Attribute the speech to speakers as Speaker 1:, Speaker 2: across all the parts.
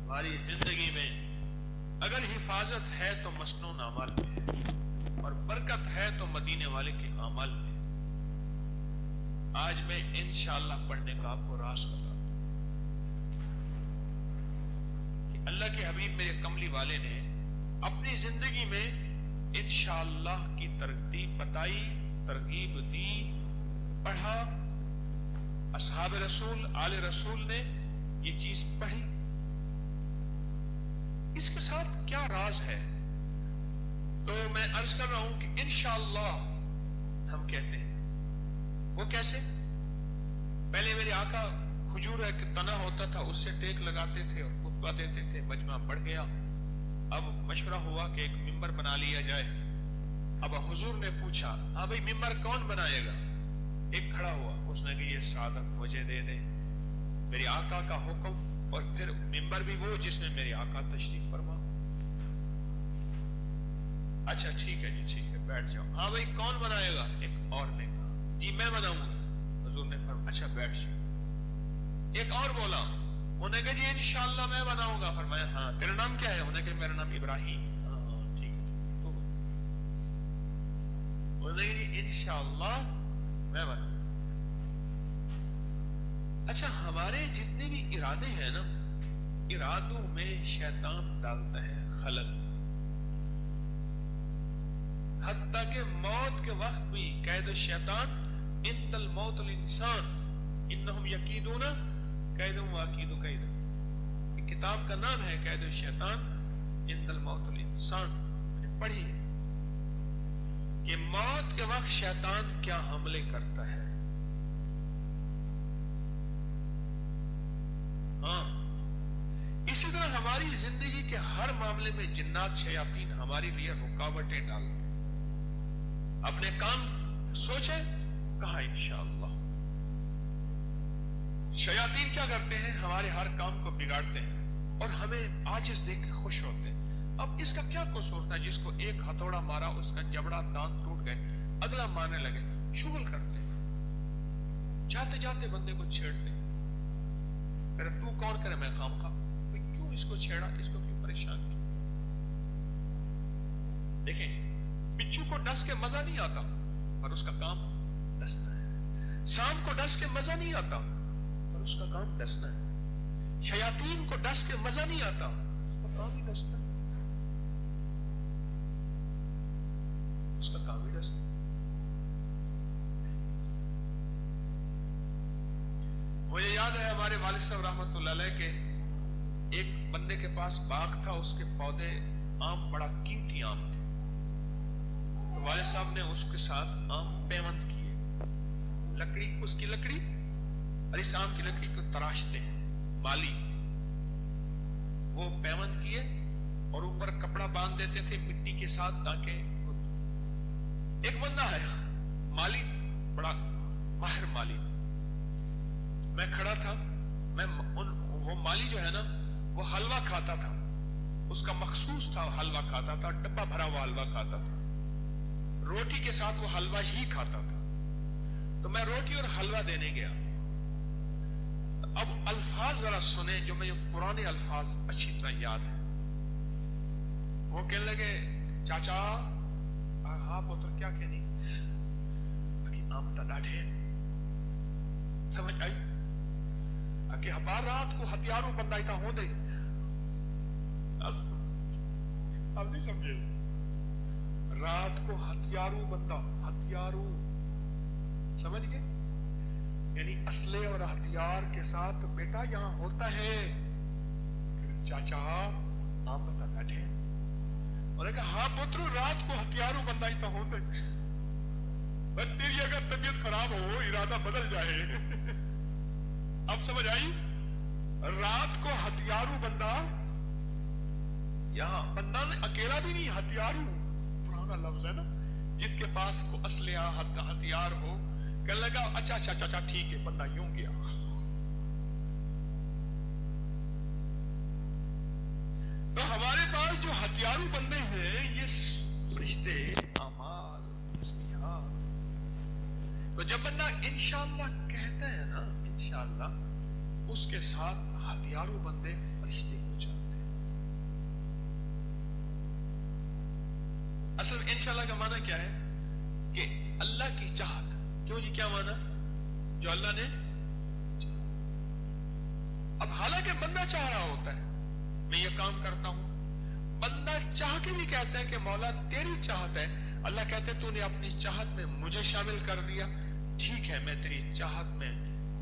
Speaker 1: ہماری زندگی میں اگر حفاظت ہے تو مسنون اعمال میں ہے، اور برکت ہے تو مدینے والے کے اعمال میں ہے۔ آج میں انشاءاللہ پڑھنے کا آپ کو راز بتاتا ہوں کہ اللہ کے حبیب میرے کملی والے نے اپنی زندگی میں انشاءاللہ کی ترغیب بتائی، ترغیب دی، پڑھا، اصحاب رسول آل رسول نے یہ چیز پڑھی۔ اس کے ساتھ کیا راز ہے؟ تو میں عرض کر رہا ہوں کہ انشاءاللہ ہم کہتے ہیں، وہ کیسے؟ پہلے میرے آقا کھجور ایک تنا ہوتا تھا، اس سے ٹیک لگاتے تھے اور خطبہ دیتے تھے، مجمع بڑھ گیا۔ اب مشورہ ہوا کہ ایک ممبر بنا لیا جائے۔ اب حضور نے پوچھا، ہاں بھائی ممبر کون بنائے گا؟ ایک کھڑا ہوا، اس نے کہا یہ سعادت مجھے دے دے، میرے آقا کا حکم، اور پھر ممبر بھی وہ جس میں میرے آقا تشریف فرما۔ اچھا ٹھیک ہے جی، ٹھیک ہے، بیٹھ جاؤ۔ ہاں بھائی کون بنائے گا؟ ایک اور نے کہا جی میں بناؤں گا۔ حضور نے فرمایا اچھا بیٹھ جاؤ۔ ایک اور بولا، انہوں نے کہا جی انشاءاللہ میں بناؤں گا۔ فرمایا ہاں تیرا نام کیا ہے؟ انہوں نے کہا میرا نام ابراہیم۔ ہاں ٹھیک ہے، تو انہوں نے کہا جی انشاءاللہ میں بناؤں گا۔ اچھا ہمارے جتنے بھی ارادے ہیں نا، ارادوں میں شیطان ڈالتا ہے خلل، حتیٰ کہ موت کے وقت بھی قید الشیطان ان الموت الانسان انہم یکیدون قید واکید قید، کتاب کا نام ہے قید الشیطان ان الموت الانسان، پڑھی ہے کہ موت کے وقت شیطان کیا حملے کرتا ہے۔ ہاں اسی طرح ہماری زندگی کے ہر معاملے میں جنات شیاطین ہماری لیے رکاوٹیں ڈالتے ہیں۔ اپنے کام سوچے، کہا انشاءاللہ۔ شیاطین کیا کرتے ہیں؟ ہمارے ہر کام کو بگاڑتے ہیں اور ہمیں عاجز دیکھ کے خوش ہوتے ہیں۔ اب اس کا کیا قصور تھا؟ جس کو ایک ہتھوڑا مارا اس کا جبڑا دانت ٹوٹ گئے، اگلا مارنے لگے، شغل کرتے ہیں، جاتے جاتے بندے کو چھیڑتے ہیں۔ پھر تو کون کرے؟ میں خام خواہ، کیوں اس کو چھیڑا، اس کو کیوں پریشان کیا؟ دیکھیں بچھو کو ڈس کے مزہ نہیں آتا، پر اس کا کام ڈسنا ہے۔ سانپ کو ڈس کے مزہ نہیں آتا، پر اس کا کام ڈسنا ہے۔ شیاطین کو ڈس کے مزہ نہیں آتا، اس کا کام ہی ڈسنا ہے، اس کا کام ہی ڈسنا ہے۔ مجھے یاد ہے ہمارے والد صاحب رحمۃ اللہ علیہ کے ایک بندے کے پاس باغ تھا، اس کے پودے آم بڑا قیمتی آم تھے، تو والد صاحب نے اس کے ساتھ آم پیوند کیے، لکڑی، اس کی لکڑی اور اس آم کی لکڑی کو تراشتے ہیں مالی، وہ پیوند کیے اور اوپر کپڑا باندھ دیتے تھے مٹی کے ساتھ تاکہ ایک بندہ ہے مالی، بڑا ماہر مالی، میں کھڑا تھا، وہ مالی جو ہے نا وہ حلوہ کھاتا تھا، اس کا مخصوص تھا، حلوہ کھاتا تھا، ڈبہ بھرا ہوا حلوہ کھاتا تھا، روٹی کے ساتھ وہ حلوہ ہی کھاتا تھا۔ تو میں روٹی اور حلوہ دینے گیا، اب الفاظ ذرا سنیں جو مجھے پرانے الفاظ اچھی طرح یاد ہیں۔ وہ کہنے لگے چاچا، ہاں پتر کیا کہنی؟ آم تا ڈاڑھے، سمجھ آئی کہ ہمار رات کو ہتھیاروں بندہ تھا ہو دے، اب نہیں سمجھے، رات کو ہتھیاروں بندہ، ہتھیاروں، سمجھ گئے؟ یعنی اسلحے اور ہتھیار کے ساتھ بیٹا یہاں ہوتا ہے۔ چاچا آپ بتا بیٹھے، انہوں نے کہا ہاں پترو رات کو ہتھیاروں بندہ ہی تو ہو دے، بس تیری اگر طبیعت خراب ہو ارادہ بدل جائے۔ اب سمجھ آئی؟ رات کو ہتھیاروں بندہ، یہاں بندہ اکیلا بھی نہیں، ہتھیاروں پرانا لفظ ہے نا، جس کے پاس کو اسلحہ ہتھیار ہو، کہنے لگا اچھا اچھا اچھا ٹھیک ہے، بندہ یوں گیا۔ تو ہمارے پاس جو ہتھیاروں بندے ہیں یہ فرشتے اعمال، تو جب بندہ انشاءاللہ کہتا ہے نا، انشاءاللہ اس کے ساتھ हजारों बंदे फरिश्ते को चाहते हैं। असल में इंशाअल्लाह का माना क्या है कि अल्लाह की चाहत। क्यों जी, क्या माना? जो अल्लाह ने चाहा। अब हालांकि बंदा चाह रहा होता है मैं ये काम करता हूं, बंदा चाह के भी कहता है कि मौला तेरी चाहत है। अल्लाह कहते हैं तूने अपनी चाहत में मुझे शामिल कर दिया, ठीक है मैं तेरी चाहत में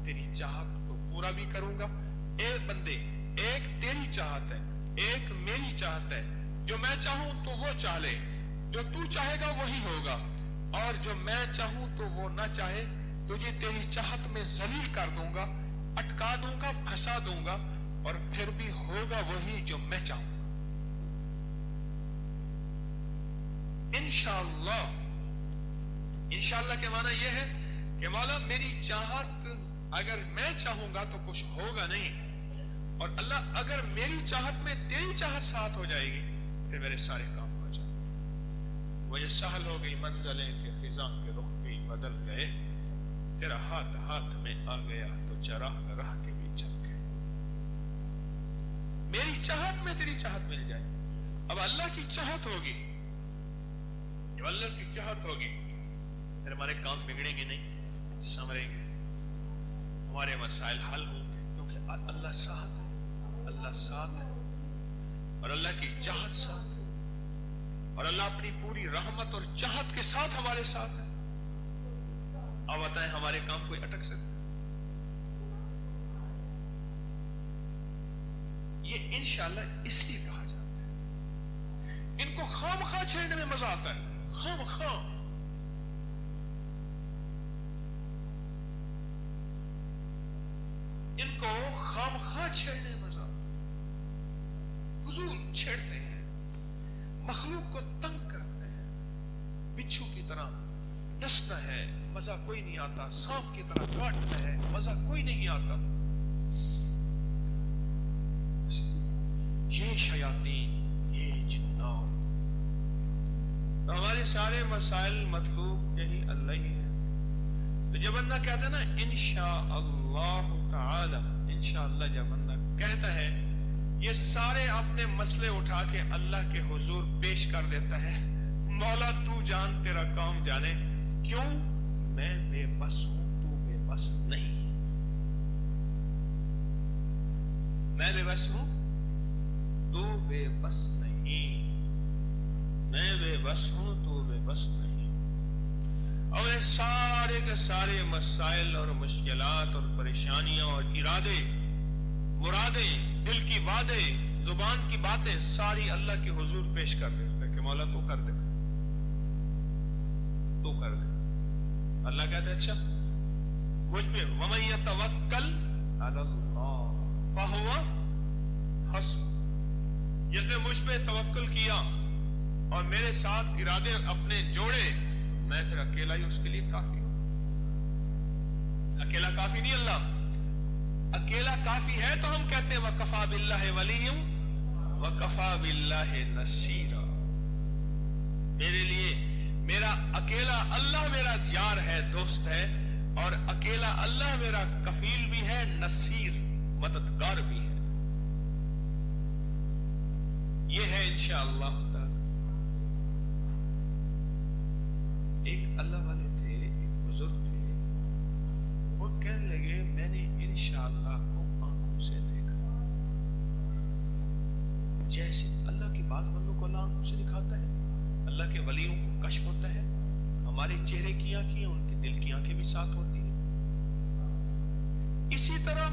Speaker 1: तेरी चाहत को पूरा भी करूंगा। एक बंदे, एक तेरी चाहत है, एक मेरी चाहत है। जो मैं चाहूं तो वो चाह ले, जो तू चाहेगा वही होगा, और जो मैं चाहूं तो वो ना चाहे, तुझे तेरी चाहत में जलील कर दूंगा, अटका दूंगा, फंसा दूंगा, और फिर भी होगा वही जो मैं चाहूंगा। इंशाअल्लाह। इंशाअल्लाह के माना यह है कि मौला मेरी चाहत अगर मैं चाहूंगा तो कुछ होगा नहीं, और अल्लाह अगर मेरी चाहत में तेरी चाहत साथ हो जाएगी फिर मेरे सारे काम हो जाएंगे। वो ये सहल हो गई मंजिलें के फिजा के रुख भी बदल गए, तेरा हाथ हाथ में आ गया तो चराग राह के भी चल गए। मेरी चाहत में तेरी चाहत मिल जाए। अब अल्लाह की चाहत होगी, जब अल्लाह की चाहत होगी फिर हमारे काम बिगड़ेंगे नहीं, संवरेंगे, हमारे मसाइल हल होंगे, क्योंकि अल्लाह साथ है, अल्लाह साथ है, और अल्लाह की चाहत साथ है, और अल्लाह अपनी पूरी रहमत और चाहत के साथ हमारे साथ है। अब बताएं हमारे काम कोई अटक सकता? ये इंशाअल्लाह इसलिए कहा जाता है। इनको खामखा छेड़ने में मजा आता है, खामखा। इनको खामखा छेड़ने में मजा, फजूल छेड़ते हैं, मखलूक को तंग करते हैं, बिच्छू की तरह डसना है मजा कोई नहीं आता, सांप की तरह काटना है मजा कोई नहीं आता। ये शयातीन, ये जिन्नात, तो हमारे सारे मसाइल मतलूब यही अल्लाह ही है। तो जब बंदा कहता है ना इंशाअल्लाह ताला, इंशाअल्लाह जब बंदा कहता है, ये सारे अपने मसले उठा के अल्लाह के हुजूर पेश कर देता है। मौला तू जान, तेरा काम जाने, क्यों मैं बेबस हूं, तू बेबस नहीं। मैं बेबस हूं, तू बेबस नहीं। मैं बेबस हूं, तू बेबस नहीं। और ये सारे के सारे मसाइल और मुश्किलात और परेशानियां और इरादे, मुरादें, दिल की वादे, जुबान की बातें सारी अल्लाह के हुजूर पेश कर देता है कि मौला तू कर दे, तू कर दे। अल्लाह कहते हैं अच्छा मुझ पे वमन यतवक्कल अलल्लाह फहुवा हस्बुह, जिसने मुझ पे तवक्कुल किया और मेरे साथ इरादे अपने जोड़े, मैं फिर अकेला ही उसके लिए काफी हूं। अकेला काफी नहीं, अल्लाह अकेला काफी है। तो हम कहते हैं वकफा बिल्लाहि वलिय्यम वकफा बिल्लाहि नसीरा। मेरे लिए मेरा अकेला अल्लाह मेरा यार है, दोस्त है, और अकेला अल्लाह मेरा कफील भी है, नसीर मददगार भी है। ये है इंशाअल्लाह। एक अल्लाह वाले थे, एक बुजुर्ग थे, वो कहने लगे मैंने इंशाअल्लाह को आंखों से देखा। जैसे अल्लाह की बात बंदों को अल्लाह आंखों से दिखाता है, अल्लाह के वलियों को कश्फ होता है, हमारे चेहरे की आंखें उनके दिल की आंखें भी साथ होती हैं। इसी तरह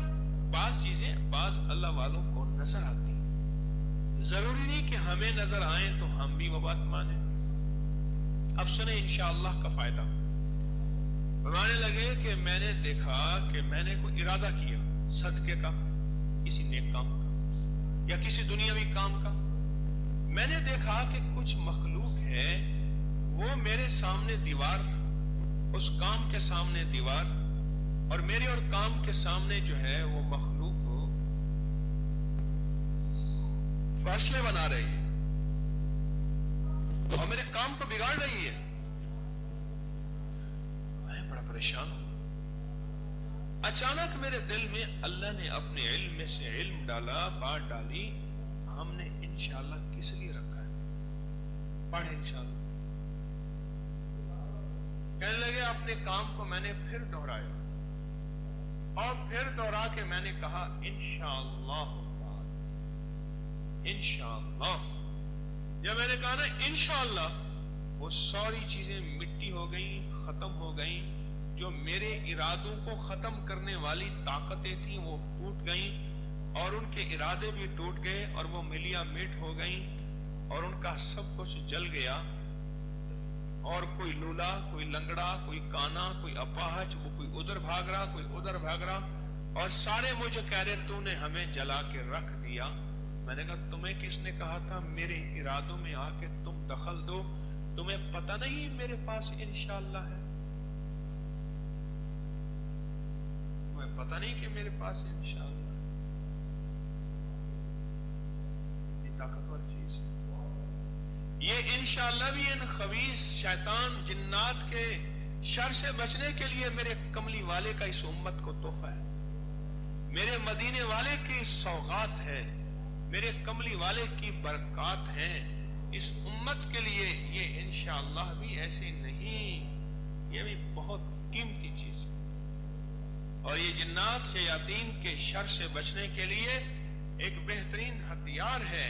Speaker 1: बाज चीजें बाज अल्लाह वालों को नजर आती हैं। जरूरी नहीं कि हमें नजर आए तो हम भी वो बात माने। अब सुने इंशाअल्लाह का फायदा। बताने लगे कि मैंने देखा कि मैंने कोई इरादा किया सदके का, किसी नेक काम का या किसी दुनियावी काम का। मैंने देखा कि कुछ मखलूक है, वो मेरे सामने दीवार, उस काम के सामने दीवार, और मेरे और काम के सामने जो है वो मखलूक फैसले बना रही है और मेरे काम को बिगाड़ रही है। मैं बड़ा परेशान हूं। अचानक मेरे दिल में अल्लाह ने अपने इल्म में से इल्म डाला, बात डाली, हमने इंशाअल्लाह किस लिए रखा है, पढ़े इंशाअल्लाह। कहने लगे अपने काम को मैंने फिर दोहराया और फिर दोहरा के मैंने कहा इंशाअल्लाह, इंशाअल्लाह। जब मैंने कहा ना इंशाअल्लाह, वो सारी चीजें मिट्टी हो गई, खत्म हो गई। जो मेरे इरादों को खत्म करने वाली ताकतें थी वो टूट गई और उनके इरादे भी टूट गए और वो मिलिया मिट हो गई और उनका सब कुछ जल गया। और कोई लूला, कोई लंगड़ा, कोई काना, कोई अपाहज, वो कोई उधर भाग रहा, कोई उधर भाग रहा और सारे मुझे कह रहे तूने हमें जला के रख दिया। मैंने कहा तुम्हें किसने कहा था मेरे इरादों में आके तुम दखल दो? तुम्हें पता नहीं मेरे पास इंशाअल्लाह है? तुम्हें पता नहीं कि मेरे पास इंशाअल्लाह है? ये ताकतवर चीज है। ये इंशाअल्लाह भी इन खबीस शैतान जिन्नात के शर से बचने के लिए मेरे कमली वाले का इस उम्मत को तोहफा है, मेरे मदीने वाले की सौगात है, मेरे कमली वाले की बरकत है इस उम्मत के लिए। ये इंशाअल्लाह भी ऐसे नहीं, ये भी बहुत कीमती चीज है। और ये जिन्नात शयातीन के शर से बचने के लिए एक बेहतरीन हथियार है।